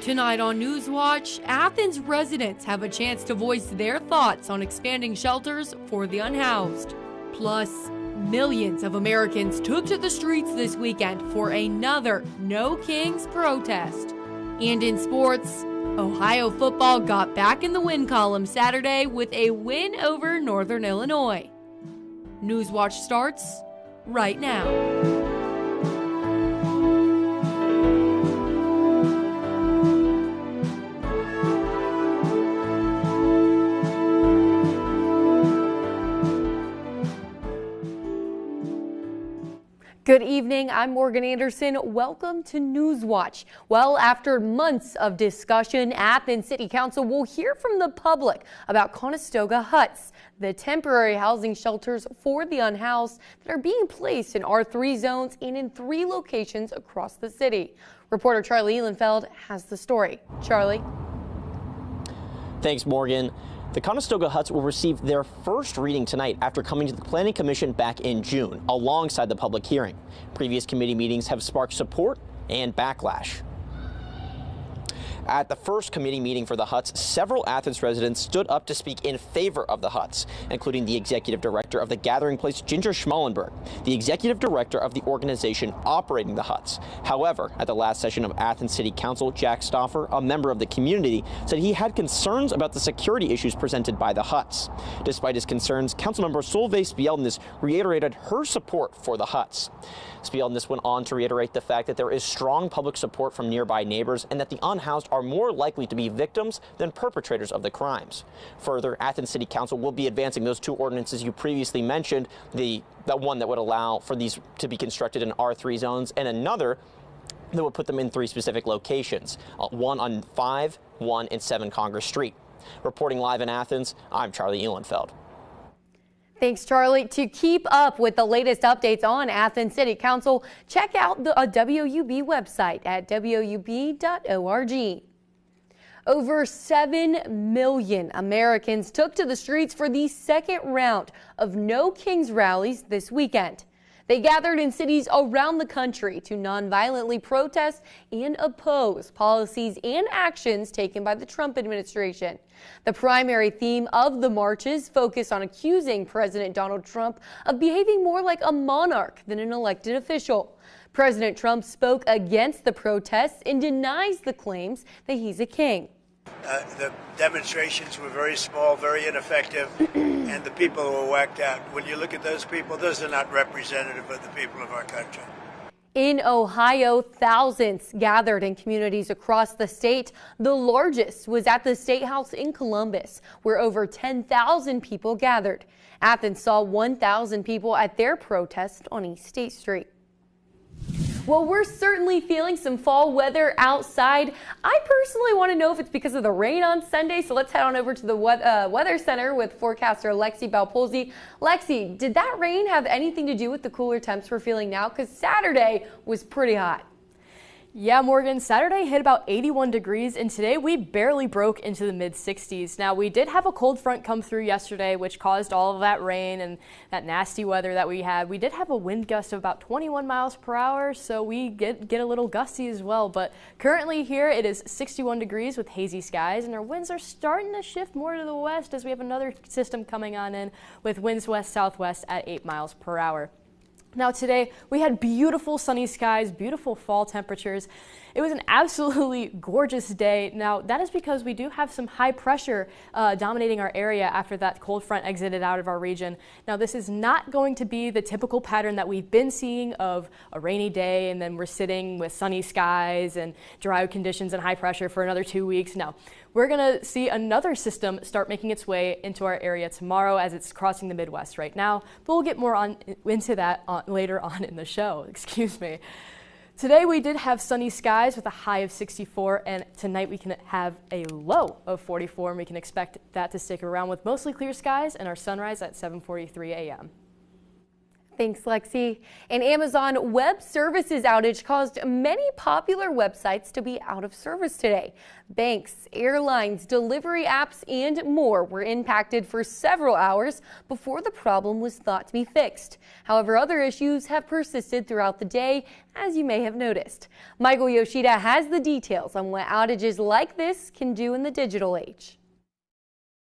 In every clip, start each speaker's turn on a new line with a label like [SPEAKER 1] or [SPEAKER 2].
[SPEAKER 1] Tonight on Newswatch, Athens residents have a chance to voice their thoughts on expanding shelters for the unhoused. Plus, millions of Americans took to the streets this weekend for another No Kings protest. And in sports, Ohio football got back in the win column Saturday with a win over Northern Illinois. Newswatch starts right now. Good evening, I'm Morgan Anderson. Welcome to Newswatch. Well, after months of discussion, Athens City Council will hear from the public about Conestoga Huts, the temporary housing shelters for the unhoused that are being placed in R3 zones and in 3 locations across the city. Reporter Charlie Ehlenfeld has the story. Charlie.
[SPEAKER 2] Thanks, Morgan. The Conestoga Huts will receive their first reading tonight after coming to the Planning Commission back in June, alongside the public hearing. Previous committee meetings have sparked support and backlash. At the first committee meeting for the Huts, several Athens residents stood up to speak in favor of the Huts, including the executive director of the Gathering Place, Ginger Schmallenberg, the executive director of the organization operating the Huts. However, at the last session of Athens City Council, Jack Stauffer, a member of the community, said he had concerns about the security issues presented by the Huts. Despite his concerns, Councilmember Solveig Spjeldenes reiterated her support for the Huts. Spjeldenes went on to reiterate the fact that there is strong public support from nearby neighbors and that the unhoused are more likely to be victims than perpetrators of the crimes. Further, Athens City Council will be advancing those 2 ordinances you previously mentioned, the one that would allow for these to be constructed in R3 zones and another that would put them in 3 specific locations, one on 5, 1 and 7 Congress Street. Reporting live in Athens, I'm Charlie Ehlenfeld.
[SPEAKER 1] Thanks, Charlie. To keep up with the latest updates on Athens City Council, check out the WOUB website at woub.org. Over 7 million Americans took to the streets for the second round of No Kings rallies this weekend. They gathered in cities around the country to nonviolently protest and oppose policies and actions taken by the Trump administration. The primary theme of the marches focused on accusing President Donald Trump of behaving more like a monarch than an elected official. President Trump spoke against the protests and denies the claims that he's a king.
[SPEAKER 3] The demonstrations were very small, very ineffective, and the people were whacked out. When you look at those people, those are not representative of the people of our country.
[SPEAKER 1] In Ohio, thousands gathered in communities across the state. The largest was at the State House in Columbus, where over 10,000 people gathered. Athens saw 1,000 people at their protest on East State Street. Well, we're certainly feeling some fall weather outside. I personally want to know if it's because of the rain on Sunday, so let's head on over to the Weather Center with forecaster Lexi Balpolzi. Lexi, did that rain have anything to do with the cooler temps we're feeling now? Because Saturday was pretty hot.
[SPEAKER 4] Yeah, Morgan, Saturday hit about 81 degrees, and today we barely broke into the mid-60s. Now, we did have a cold front come through yesterday, which caused all of that rain and that nasty weather that we had. We did have a wind gust of about 21 miles per hour, so we get a little gusty as well. But currently here, it is 61 degrees with hazy skies, and our winds are starting to shift more to the west as we have another system coming on in with winds west-southwest at 8 miles per hour. Now today we had beautiful sunny skies, beautiful fall temperatures. It was an absolutely gorgeous day. Now that is because we do have some high pressure dominating our area after that cold front exited out of our region. Now this is not going to be the typical pattern that we've been seeing of a rainy day and then we're sitting with sunny skies and dry conditions and high pressure for another 2 weeks. No, we're going to see another system start making its way into our area tomorrow as it's crossing the Midwest right now, but we'll get more into that later on in the show. Excuse me. Today we did have sunny skies with a high of 64, and tonight we can have a low of 44, and we can expect that to stick around with mostly clear skies and our sunrise at 7:43 a.m.
[SPEAKER 1] Thanks, Lexi. An Amazon Web Services outage caused many popular websites to be out of service today. Banks, airlines, delivery apps, and more were impacted for several hours before the problem was thought to be fixed. However, other issues have persisted throughout the day, as you may have noticed. Michael Yoshida has the details on what outages like this can do in the digital age.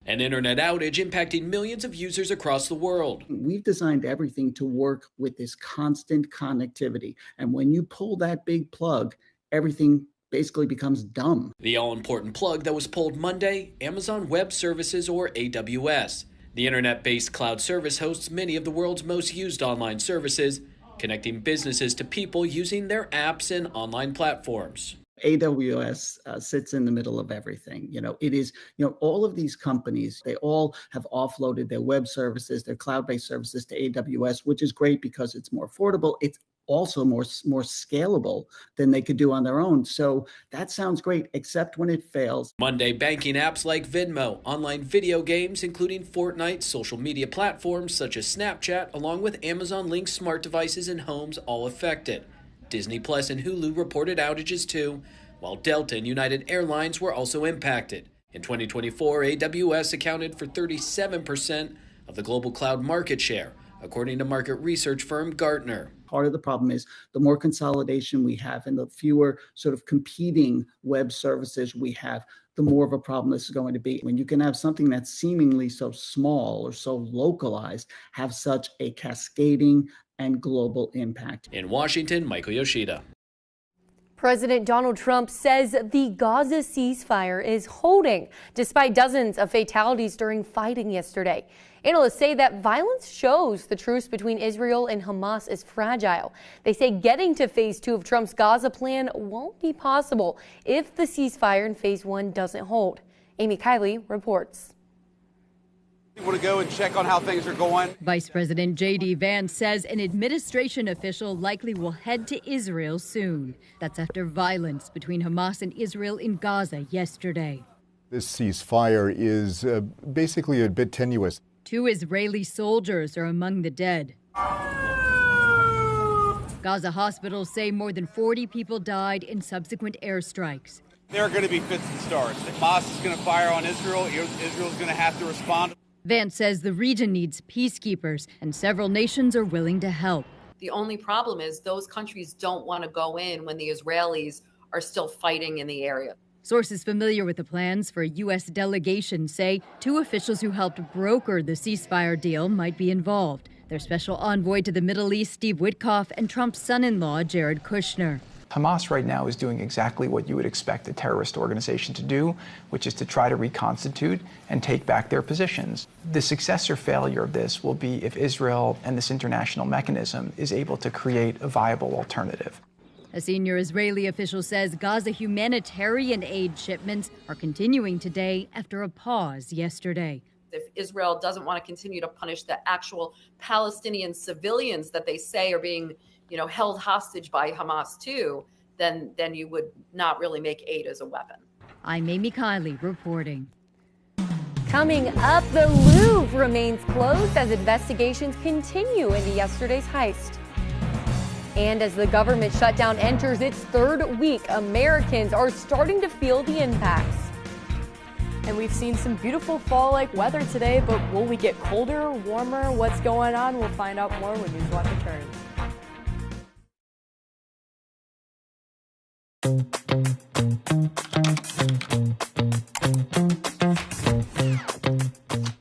[SPEAKER 5] An internet outage impacting millions of users across the world.
[SPEAKER 6] We've designed everything to work with this constant connectivity. And when you pull that big plug, everything basically becomes dumb.
[SPEAKER 5] The all-important plug that was pulled Monday, Amazon Web Services, or AWS. The internet-based cloud service hosts many of the world's most used online services, connecting businesses to people using their apps and online platforms.
[SPEAKER 6] AWS sits in the middle of everything. It is, all of these companies, they all have offloaded their web services, their cloud-based services to AWS, which is great because it's more affordable. It's also more scalable than they could do on their own. So that sounds great, except when it fails.
[SPEAKER 5] Monday, banking apps like Venmo, online video games, including Fortnite, social media platforms such as Snapchat, along with Amazon-linked smart devices and homes all affected. Disney Plus and Hulu reported outages too, while Delta and United Airlines were also impacted. In 2024, AWS accounted for 37% of the global cloud market share, according to market research firm Gartner.
[SPEAKER 6] Part of the problem is the more consolidation we have and the fewer sort of competing web services we have, the more of a problem this is going to be. When you can have something that's seemingly so small or so localized, have such a cascading and global impact.
[SPEAKER 5] In Washington, Michael Yoshida.
[SPEAKER 1] President Donald Trump says the Gaza ceasefire is holding, despite dozens of fatalities during fighting yesterday. Analysts say that violence shows the truce between Israel and Hamas is fragile. They say getting to phase 2 of Trump's Gaza plan won't be possible if the ceasefire in phase 1 doesn't hold. Amy Kiley reports.
[SPEAKER 7] Want to go and check on how things are going.
[SPEAKER 8] Vice President J.D. Vance says an administration official likely will head to Israel soon. That's after violence between Hamas and Israel in Gaza yesterday.
[SPEAKER 9] This ceasefire is basically a bit tenuous.
[SPEAKER 8] 2 Israeli soldiers are among the dead. Gaza hospitals say more than 40 people died in subsequent airstrikes.
[SPEAKER 7] There are going to be fits and starts. Hamas is going to fire on Israel. Israel's going to have to respond.
[SPEAKER 8] Vance says the region needs peacekeepers, and several nations are willing to help.
[SPEAKER 10] The only problem is those countries don't want to go in when the Israelis are still fighting in the area.
[SPEAKER 8] Sources familiar with the plans for a U.S. delegation say 2 officials who helped broker the ceasefire deal might be involved. Their special envoy to the Middle East, Steve Witkoff, and Trump's son-in-law, Jared Kushner.
[SPEAKER 11] Hamas right now is doing exactly what you would expect a terrorist organization to do, which is to try to reconstitute and take back their positions. The success or failure of this will be if Israel and this international mechanism is able to create a viable alternative.
[SPEAKER 8] A senior Israeli official says Gaza humanitarian aid shipments are continuing today after a pause yesterday.
[SPEAKER 10] If Israel doesn't want to continue to punish the actual Palestinian civilians that they say are being held hostage by Hamas too, then you would not really make aid as a weapon.
[SPEAKER 8] I'm Amy Kiley reporting.
[SPEAKER 1] Coming up, the Louvre remains closed as investigations continue into yesterday's heist. And as the government shutdown enters its 3rd week, Americans are starting to feel the impacts.
[SPEAKER 4] And we've seen some beautiful fall-like weather today, but will we get colder, warmer? What's going on? We'll find out more when Newswatch returns.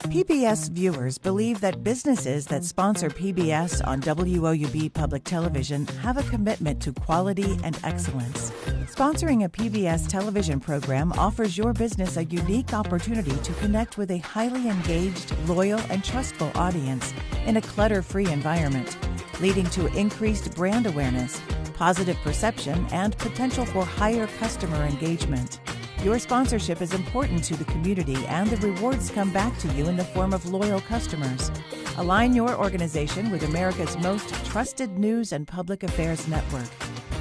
[SPEAKER 12] PBS viewers believe that businesses that sponsor PBS on WOUB Public Television have a commitment to quality and excellence. Sponsoring a PBS television program offers your business a unique opportunity to connect with a highly engaged, loyal, and trustful audience in a clutter-free environment, leading to increased brand awareness, positive perception, and potential for higher customer engagement. Your sponsorship is important to the community, and the rewards come back to you in the form of loyal customers. Align your organization with America's most trusted news and public affairs network.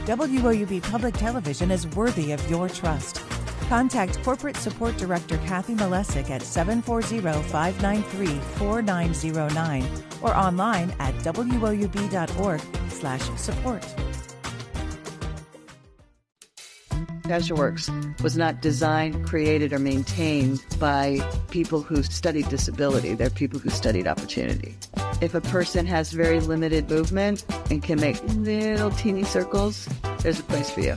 [SPEAKER 12] WOUB Public Television is worthy of your trust. Contact Corporate Support Director Kathy Malesic at 740-593-4909 or online at woub.org/support.
[SPEAKER 13] CasualWorks was not designed, created, or maintained by people who studied disability. They're people who studied opportunity. If a person has very limited movement and can make little teeny circles, there's a place for you.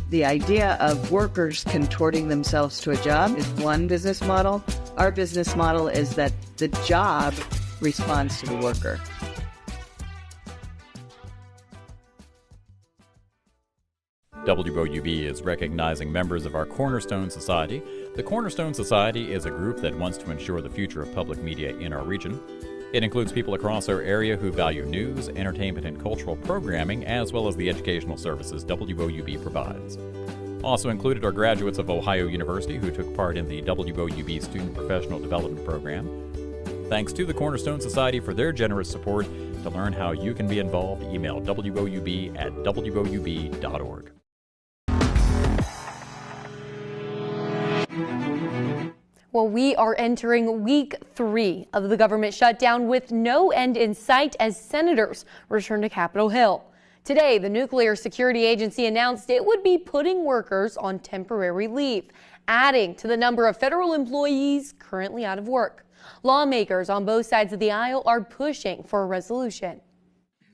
[SPEAKER 13] The idea of workers contorting themselves to a job is one business model. Our business model is that the job responds to the worker.
[SPEAKER 14] WOUB is recognizing members of our Cornerstone Society. The Cornerstone Society is a group that wants to ensure the future of public media in our region. It includes people across our area who value news, entertainment, and cultural programming, as well as the educational services WOUB provides. Also included are graduates of Ohio University who took part in the WOUB Student Professional Development Program. Thanks to the Cornerstone Society for their generous support. To learn how you can be involved, email woub@woub.org.
[SPEAKER 1] Well, we are entering week 3 of the government shutdown with no end in sight as senators return to Capitol Hill. Today, the Nuclear Security Agency announced it would be putting workers on temporary leave, adding to the number of federal employees currently out of work. Lawmakers on both sides of the aisle are pushing for a resolution.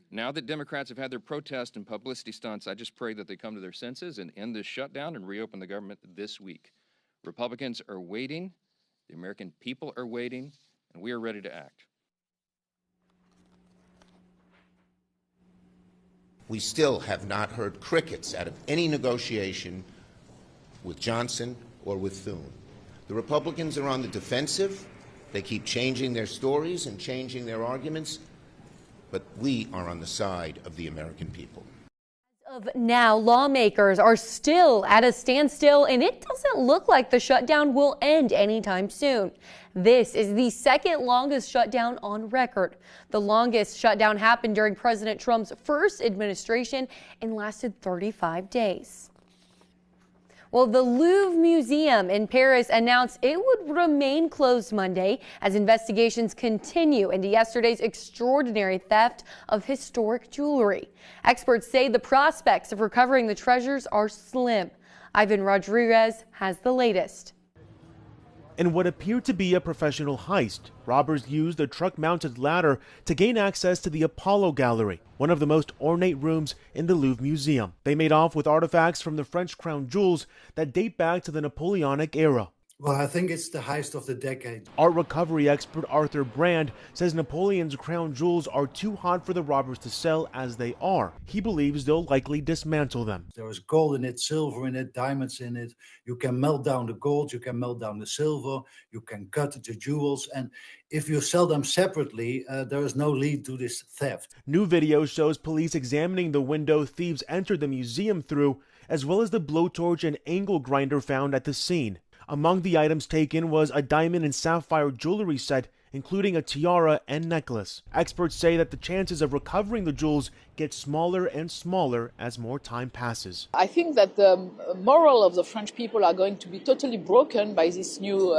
[SPEAKER 15] Now that Democrats have had their protest and publicity stunts, I just pray that they come to their senses and end this shutdown and reopen the government this week. Republicans are waiting. The American people are waiting, and we are ready to act.
[SPEAKER 16] We still have not heard crickets out of any negotiation with Johnson or with Thune. The Republicans are on the defensive. They keep changing their stories and changing their arguments, but we are on the side of the American people.
[SPEAKER 1] Of now, lawmakers are still at a standstill, and it doesn't look like the shutdown will end anytime soon. This is the second longest shutdown on record. The longest shutdown happened during President Trump's first administration and lasted 35 days. Well, the Louvre Museum in Paris announced it would remain closed Monday as investigations continue into yesterday's extraordinary theft of historic jewelry. Experts say the prospects of recovering the treasures are slim. Ivan Rodriguez has the latest.
[SPEAKER 17] In what appeared to be a professional heist, robbers used a truck-mounted ladder to gain access to the Apollo Gallery, one of the most ornate rooms in the Louvre Museum. They made off with artifacts from the French crown jewels that date back to the Napoleonic era.
[SPEAKER 18] Well, I think it's the heist of the decade.
[SPEAKER 17] Art recovery expert Arthur Brand says Napoleon's crown jewels are too hot for the robbers to sell as they are. He believes they'll likely dismantle them.
[SPEAKER 18] There is gold in it, silver in it, diamonds in it. You can melt down the gold, you can melt down the silver, you can cut the jewels, and if you sell them separately, there is no lead to this theft.
[SPEAKER 17] New video shows police examining the window thieves entered the museum through, as well as the blowtorch and angle grinder found at the scene. Among the items taken was a diamond and sapphire jewelry set, including a tiara and necklace. Experts say that the chances of recovering the jewels get smaller and smaller as more time passes.
[SPEAKER 19] I think that the moral of the French people are going to be totally broken by this new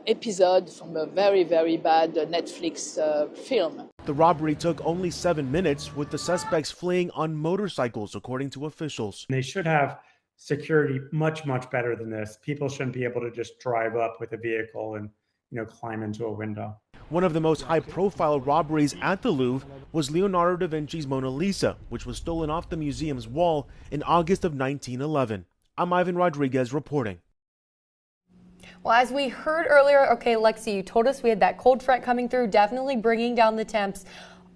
[SPEAKER 19] episode from a very, very bad Netflix film.
[SPEAKER 17] The robbery took only 7 minutes, with the suspects fleeing on motorcycles, according to officials.
[SPEAKER 20] They should have security much better than this. People shouldn't be able to just drive up with a vehicle and, climb into a window.
[SPEAKER 17] One of the most high-profile robberies at the Louvre was Leonardo da Vinci's Mona Lisa, which was stolen off the museum's wall in August of 1911. I'm Ivan Rodriguez reporting.
[SPEAKER 1] Well, as we heard earlier, okay, Lexi, you told us we had that cold front coming through, definitely bringing down the temps.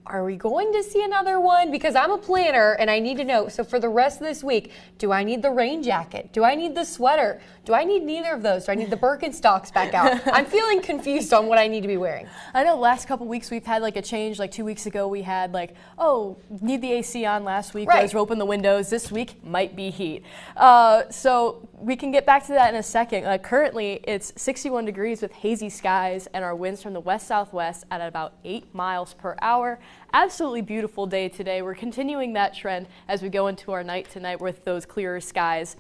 [SPEAKER 1] Are we going to see another one? Because I'm a planner and I need to know. So for the rest of this week, do I need the rain jacket? Do I need the sweater? Do I need neither of those? Do I need the Birkenstocks back out? I'm feeling confused on what I need to be wearing.
[SPEAKER 4] I know last couple weeks we've had like a change. Like 2 weeks ago we had like, oh, need the AC on last week.
[SPEAKER 1] Right.
[SPEAKER 4] Let's open the windows. This week might be heat. So we can get back to that in a second. Currently it's 61 degrees with hazy skies and our winds from the west-southwest at about 8 miles per hour. Absolutely beautiful day today. We're continuing that trend as we go into our night tonight with those clearer skies.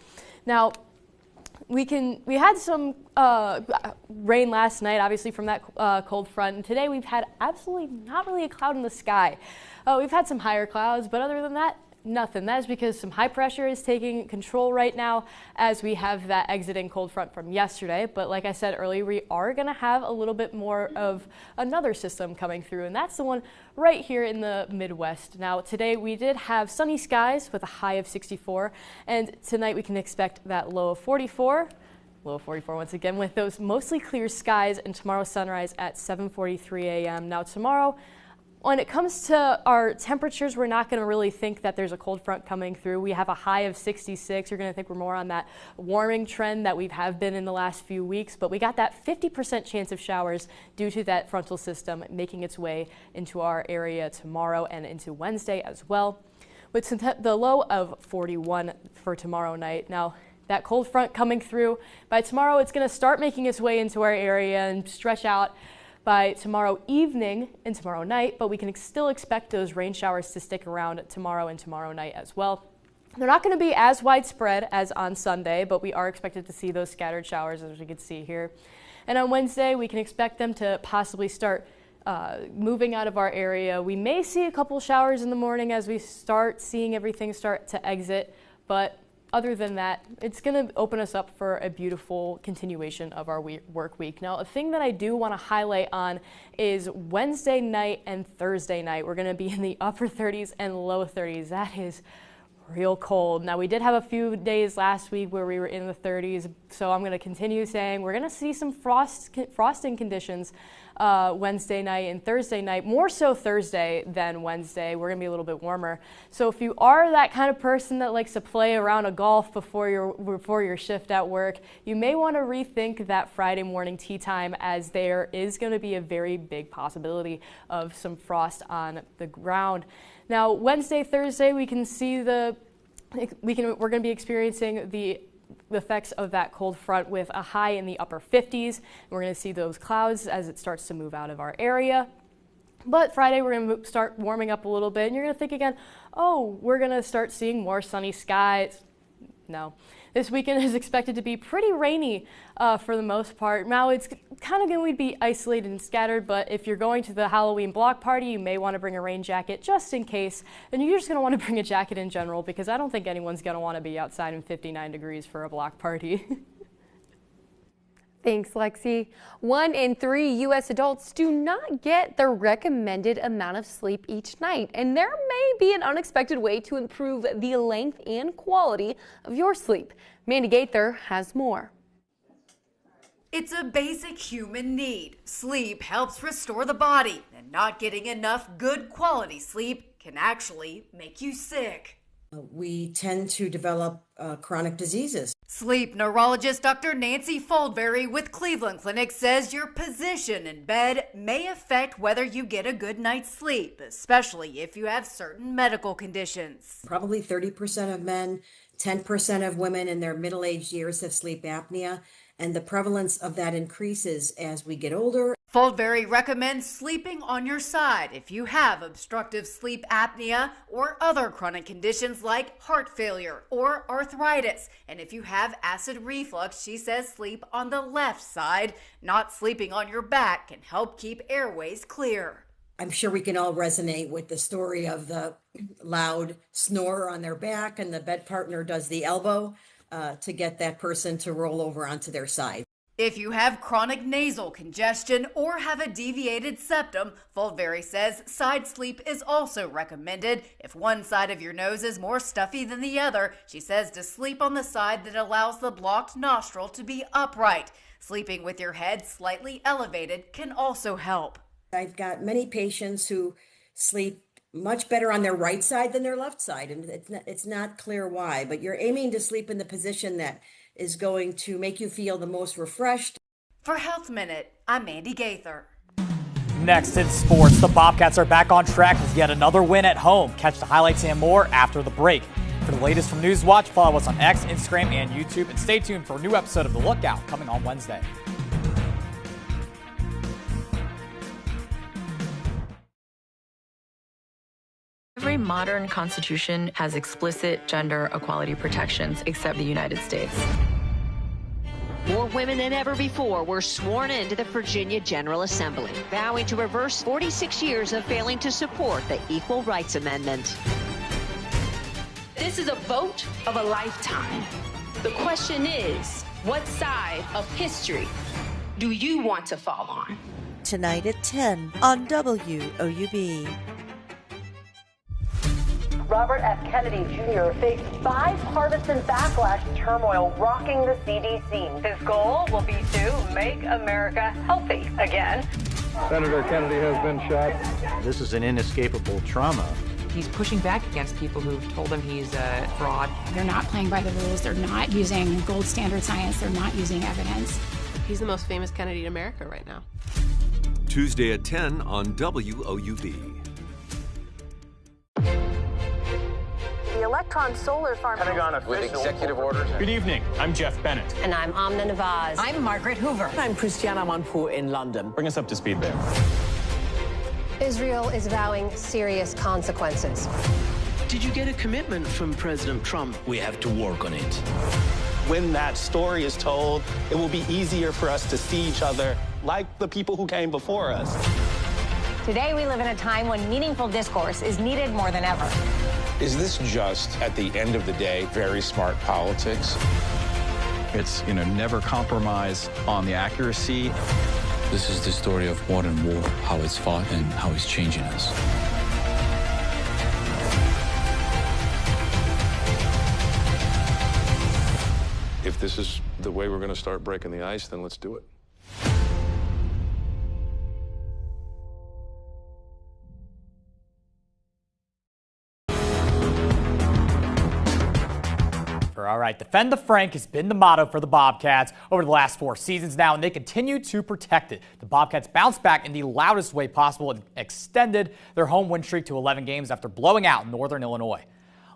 [SPEAKER 4] Now, we had some rain last night, obviously from that cold front, and today we've had absolutely not really a cloud in the sky. We've had some higher clouds, but other than that, nothing. That is because some high pressure is taking control right now as we have that exiting cold front from yesterday. But like I said earlier, we are going to have a little bit more of another system coming through, and that's the one right here in the Midwest. Now today we did have sunny skies with a high of 64, and tonight we can expect that low of 44. Low 44 once again with those mostly clear skies, and tomorrow sunrise at 7:43 a.m. Now tomorrow, when it comes to our temperatures, we're not going to really think that there's a cold front coming through. We have a high of 66. You're going to think we're more on that warming trend that we have been in the last few weeks, but we got that 50% chance of showers due to that frontal system making its way into our area tomorrow and into Wednesday as well, with the low of 41 for tomorrow night. Now, that cold front coming through, by tomorrow it's going to start making its way into our area and stretch out by tomorrow evening and tomorrow night, but we can still expect those rain showers to stick around tomorrow and tomorrow night as well. They're not going to be as widespread as on Sunday, but we are expected to see those scattered showers, as we can see here. And on Wednesday, we can expect them to possibly start moving out of our area. We may see a couple showers in the morning as we start seeing everything start to exit, but other than that, it's going to open us up for a beautiful continuation of our work week. Now, a thing that I do want to highlight on is Wednesday night and Thursday night. We're going to be in the upper 30s and low 30s. That is real cold. Now, we did have a few days last week where we were in the 30s, so I'm going to continue saying we're going to see some frosting conditions Wednesday night and Thursday night, more so Thursday than Wednesday. We're going to be a little bit warmer. So if you are that kind of person that likes to play around a golf before your shift at work, you may want to rethink that Friday morning tea time, as there is going to be a very big possibility of some frost on the ground. Now, Wednesday, Thursday, we can see we're going to be experiencing the effects of that cold front with a high in the upper 50s. We're going to see those clouds as it starts to move out of our area. But Friday, we're going to start warming up a little bit, and you're going to think again, oh, we're going to start seeing more sunny skies. No. This weekend is expected to be pretty rainy for the most part. Now, it's kind of going to be isolated and scattered, but if you're going to the Halloween block party, you may want to bring a rain jacket just in case. And you're just going to want to bring a jacket in general, because I don't think anyone's going to want to be outside in 59 degrees for a block party.
[SPEAKER 1] Thanks, Lexi. 1 in 3 U.S. adults do not get the recommended amount of sleep each night, and there may be an unexpected way to improve the length and quality of your sleep. Mandy Gaither has more.
[SPEAKER 21] It's a basic human need. Sleep helps restore the body, and not getting enough good quality sleep can actually make you sick.
[SPEAKER 22] We tend to develop chronic diseases.
[SPEAKER 21] Sleep neurologist Dr. Nancy Foldberry with Cleveland Clinic says your position in bed may affect whether you get a good night's sleep, especially if you have certain medical conditions.
[SPEAKER 22] Probably 30% of men, 10% of women in their middle-aged years have sleep apnea, and the prevalence of that increases as we get older.
[SPEAKER 21] Foldberry recommends sleeping on your side if you have obstructive sleep apnea or other chronic conditions like heart failure or arthritis. And if you have acid reflux, she says sleep on the left side. Not sleeping on your back can help keep airways clear.
[SPEAKER 22] I'm sure we can all resonate with the story of the loud snorer on their back and the bed partner does the elbow to get that person to roll over onto their side.
[SPEAKER 21] If you have chronic nasal congestion or have a deviated septum, Foldberry says side sleep is also recommended. If one side of your nose is more stuffy than the other, she says to sleep on the side that allows the blocked nostril to be upright. Sleeping with your head slightly elevated can also help.
[SPEAKER 22] I've got many patients who sleep much better on their right side than their left side, and it's not clear why, but you're aiming to sleep in the position that is going to make you feel the most refreshed.
[SPEAKER 21] For Health Minute, I'm Mandy Gaither.
[SPEAKER 23] Next in sports, the Bobcats are back on track with yet another win at home. Catch the highlights and more after the break. For the latest from Newswatch, follow us on X, Instagram, and YouTube, and stay tuned for a new episode of The Lookout coming on Wednesday.
[SPEAKER 24] Every modern constitution has explicit gender equality protections except the United States.
[SPEAKER 2] More women than ever before were sworn into the Virginia General Assembly, vowing to reverse 46 years of failing to support the Equal Rights Amendment.
[SPEAKER 3] This is a vote of a lifetime. The question is, what side of history do you want to fall on?
[SPEAKER 5] Tonight at 10 on WOUB.
[SPEAKER 6] Robert F. Kennedy Jr. faced bipartisan backlash turmoil rocking the CDC. His goal will be to make America healthy again.
[SPEAKER 25] Senator Kennedy has been shot.
[SPEAKER 26] This is an inescapable trauma.
[SPEAKER 27] He's pushing back against people who've told him he's a fraud.
[SPEAKER 28] They're not playing by the rules. They're not using gold standard science. They're not using evidence.
[SPEAKER 29] He's the most famous Kennedy in America right now.
[SPEAKER 30] Tuesday at 10 on WOUB.
[SPEAKER 6] The Electron Solar Farm.
[SPEAKER 31] Pentagon with executive orders.
[SPEAKER 32] Good evening. I'm Jeff Bennett.
[SPEAKER 6] And I'm Amna Nawaz.
[SPEAKER 33] I'm Margaret Hoover.
[SPEAKER 34] I'm Christiana Manpour in London.
[SPEAKER 32] Bring us up to speed there.
[SPEAKER 6] Israel is vowing serious consequences.
[SPEAKER 34] Did you get a commitment from President Trump?
[SPEAKER 31] We have to work on it.
[SPEAKER 32] When that story is told, it will be easier for us to see each other like the people who came before us.
[SPEAKER 6] Today we live in a time when meaningful discourse is needed more than ever.
[SPEAKER 31] Is this just, at the end of the day, very smart politics?
[SPEAKER 35] It's, never compromise on the accuracy.
[SPEAKER 36] This is the story of modern war, how it's fought and how it's changing us.
[SPEAKER 31] If this is the way we're going to start breaking the ice, then let's do it.
[SPEAKER 23] All right, defend the Frank has been the motto for the Bobcats over the last 4 seasons now, and they continue to protect it. The Bobcats bounced back in the loudest way possible and extended their home win streak to 11 games after blowing out Northern Illinois.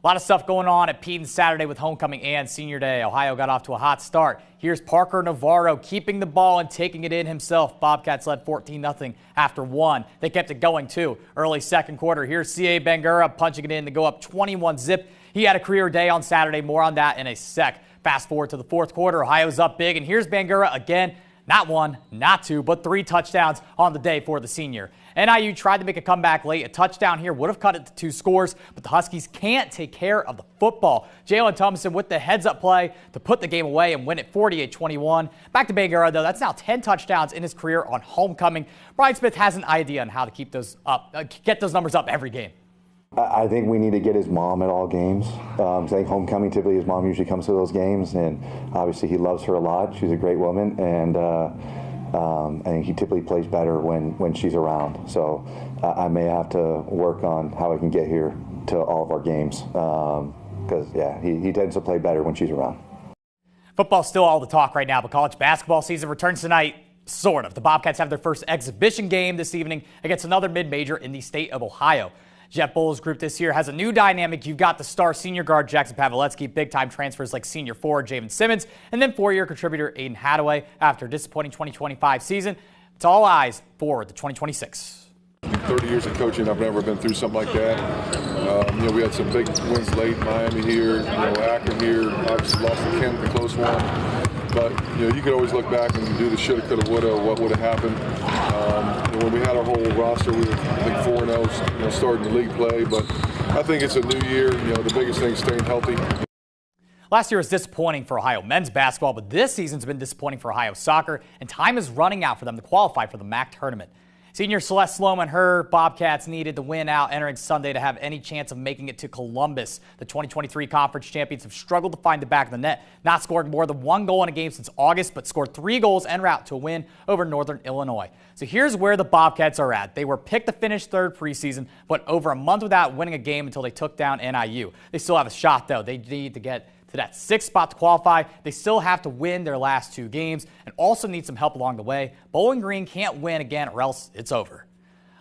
[SPEAKER 23] A lot of stuff going on at Peden Saturday with homecoming and senior day. Ohio got off to a hot start. Here's Parker Navarro keeping the ball and taking it in himself. Bobcats led 14-0 after 1. They kept it going, too. Early second quarter, here's C.A. Bangura punching it in to go up 21-zip. He had a career day on Saturday. More on that in a sec. Fast forward to the fourth quarter. Ohio's up big, and here's Bangura again. Not 1, not 2, but 3 touchdowns on the day for the senior. NIU tried to make a comeback late. A touchdown here would have cut it to 2 scores, but the Huskies can't take care of the football. Jalen Thompson with the heads-up play to put the game away and win it 48-21. Back to Bangura, though. That's now 10 touchdowns in his career on homecoming. Brian Smith has an idea on how to keep those up, get those numbers up every game.
[SPEAKER 37] I think we need to get his mom at all games. I think homecoming, typically his mom usually comes to those games, and obviously he loves her a lot. She's a great woman, and I think he typically plays better when she's around. So I may have to work on how I can get here to all of our games because, he tends to play better when she's around.
[SPEAKER 23] Football's still all the talk right now, but college basketball season returns tonight. Sort of. The Bobcats have their first exhibition game this evening against another mid-major in the state of Ohio. Jeff Bull's group this year has a new dynamic. You've got the star senior guard Jackson Pavletsky, big-time transfers like senior forward Javen Simmons, and then 4-year contributor Aiden Hadaway after a disappointing 2025 season. It's all eyes forward to 2026.
[SPEAKER 31] 30 years of coaching, I've never been through something like that. We had some big wins late, Miami here, Akron here, obviously lost to Kent, the close one. But, you could always look back and do the shoulda, coulda, woulda, what would have happened. When we had our whole roster, we were, I think, 4-0, starting the league play. But I think it's a new year. The biggest thing is staying healthy.
[SPEAKER 23] Last year was disappointing for Ohio men's basketball, but this season's been disappointing for Ohio soccer, and time is running out for them to qualify for the MAC tournament. Senior Celeste Sloan and her Bobcats needed the win out entering Sunday to have any chance of making it to Columbus. The 2023 conference champions have struggled to find the back of the net, not scoring more than 1 goal in a game since August, but scored 3 goals en route to a win over Northern Illinois. So here's where the Bobcats are at. They were picked to finish 3rd preseason, but over a month without winning a game until they took down NIU. They still have a shot, though. They need to get to that 6th spot to qualify. They still have to win their last 2 games and also need some help along the way. Bowling Green can't win again or else it's over.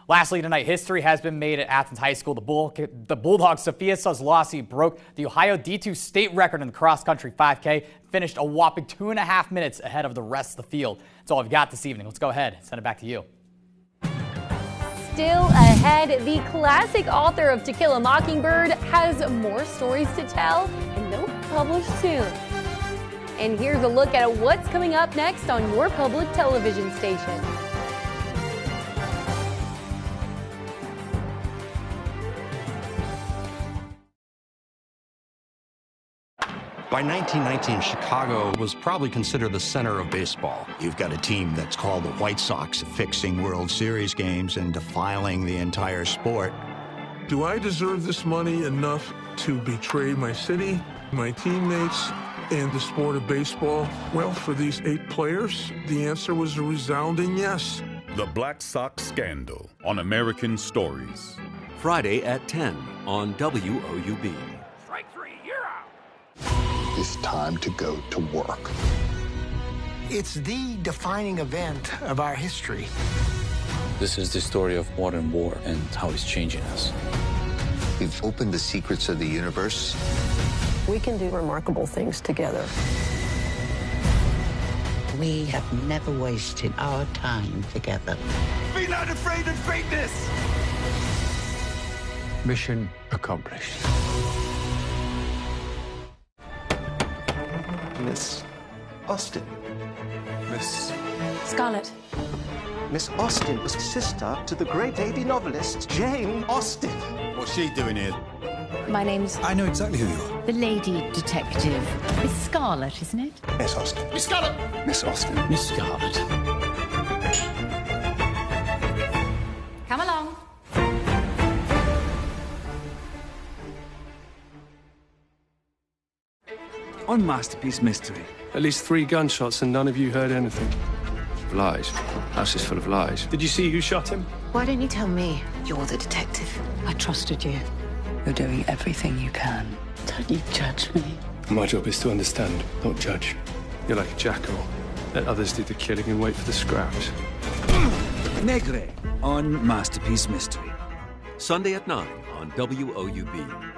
[SPEAKER 23] Lastly tonight, history has been made at Athens High School. The Bulldogs' Sophia Sazlasi broke the Ohio D2 state record in the cross-country 5K, finished a whopping 2.5 minutes ahead of the rest of the field. That's all I've got this evening. Let's go ahead and send it back to you.
[SPEAKER 1] Still ahead, the classic author of To Kill a Mockingbird has more stories to tell, and they'll be published soon. And here's a look at what's coming up next on your public television station.
[SPEAKER 4] By 1919, Chicago was probably considered the center of baseball. You've got a team that's called the White Sox, fixing World Series games and defiling the entire sport.
[SPEAKER 7] Do I deserve this money enough to betray my city, my teammates, and the sport of baseball? Well, for these 8 players, the answer was a resounding yes.
[SPEAKER 8] The Black Sox Scandal on American Stories.
[SPEAKER 30] Friday at 10 on WOUB.
[SPEAKER 9] It's time to go to work. It's the defining event of our history.
[SPEAKER 36] This is the story of modern war and how it's changing us.
[SPEAKER 9] We've opened the secrets of the universe.
[SPEAKER 10] We can do remarkable things together.
[SPEAKER 11] We have never wasted our time together.
[SPEAKER 9] Be not afraid of greatness!
[SPEAKER 36] Mission accomplished.
[SPEAKER 9] Miss Austen.
[SPEAKER 10] Miss Scarlett.
[SPEAKER 9] Miss Austen was sister to the great lady novelist Jane Austen.
[SPEAKER 4] What's she doing here?
[SPEAKER 10] My name's...
[SPEAKER 9] I know exactly who you are.
[SPEAKER 10] The lady detective. Miss Scarlett, isn't it?
[SPEAKER 9] Miss Austen.
[SPEAKER 4] Miss Scarlett!
[SPEAKER 9] Miss Austen.
[SPEAKER 10] Miss Scarlett.
[SPEAKER 3] Come along.
[SPEAKER 12] On Masterpiece Mystery.
[SPEAKER 25] At least 3 gunshots and none of you heard anything. Lies. House is full of lies. Did you see who shot him?
[SPEAKER 10] Why don't you tell me? You're the detective. I trusted you. You're doing everything you can. Don't you judge me.
[SPEAKER 25] My job is to understand, not judge. You're like a jackal. Let others do the killing and wait for the scraps.
[SPEAKER 12] Negre on Masterpiece Mystery.
[SPEAKER 30] Sunday at 9 on WOUB.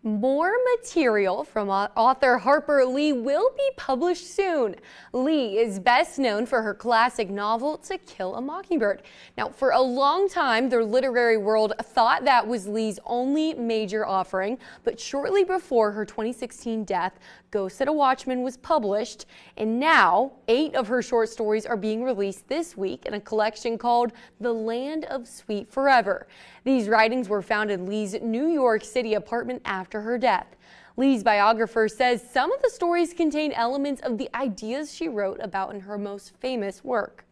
[SPEAKER 1] More material from author Harper Lee will be published soon. Lee is best known for her classic novel, To Kill a Mockingbird. Now, for a long time, the literary world thought that was Lee's only major offering, but shortly before her 2016 death, Ghost at a Watchman was published, and now 8 of her short stories are being released this week in a collection called The Land of Sweet Forever. These writings were found in Lee's New York City apartment after her death. Lee's biographer says some of the stories contain elements of the ideas she wrote about in her most famous work.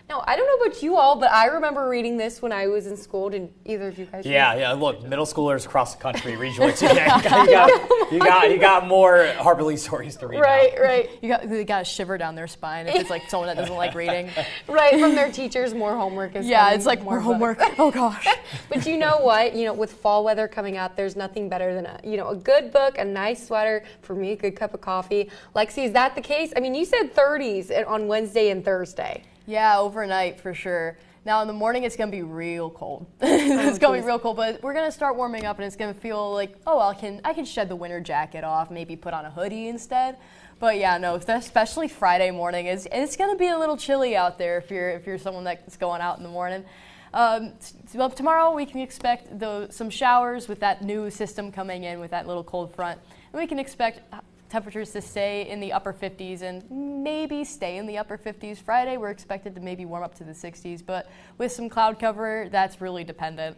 [SPEAKER 1] Now, I don't know about you all, but I remember reading this when I was in school. Did either of you guys read it?
[SPEAKER 23] Yeah. Look, middle schoolers across the country rejoice. You got more Harper Lee stories to read.
[SPEAKER 1] Right.
[SPEAKER 13] You got a shiver down their spine if it's like someone that doesn't like reading.
[SPEAKER 1] Right, from their teachers, more homework is
[SPEAKER 13] Yeah, it's like more homework. Oh gosh.
[SPEAKER 1] But you know what? With fall weather coming up, there's nothing better than a good book, a nice sweater, for me, a good cup of coffee. Lexi, is that the case? I mean, you said 30s on Wednesday and Thursday.
[SPEAKER 13] Yeah, overnight for sure. Now in the morning it's gonna be real cold. It's gonna be real cold, but we're gonna start warming up and it's gonna feel like, I can shed the winter jacket off, maybe put on a hoodie instead. But yeah, no, especially Friday morning, it's gonna be a little chilly out there if you're someone that's going out in the morning. Tomorrow we can expect some showers with that new system coming in with that little cold front, and we can expect temperatures to stay in the upper 50s and maybe stay in the upper 50s. Friday, we're expected to maybe warm up to the 60s, but with some cloud cover, that's really dependent.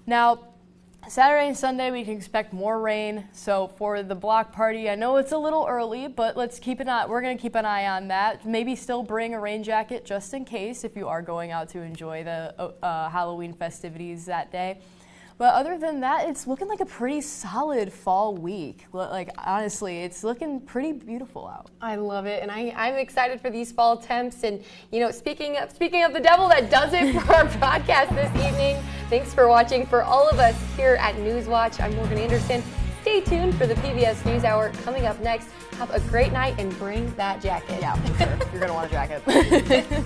[SPEAKER 13] Now, Saturday and Sunday, we can expect more rain. So for the block party, I know it's a little early, but we're going to keep an eye on that. Maybe still bring a rain jacket just in case if you are going out to enjoy the Halloween festivities that day. But other than that, it's looking like a pretty solid fall week. Like, honestly, it's looking pretty beautiful out.
[SPEAKER 1] I love it, and I'm excited for these fall temps. And, speaking of the devil, that does it for our broadcast this evening. Thanks for watching. For all of us here at Newswatch, I'm Morgan Anderson. Stay tuned for the PBS NewsHour coming up next. Have a great night and bring that jacket.
[SPEAKER 13] Yeah, for sure. You're going to want a jacket.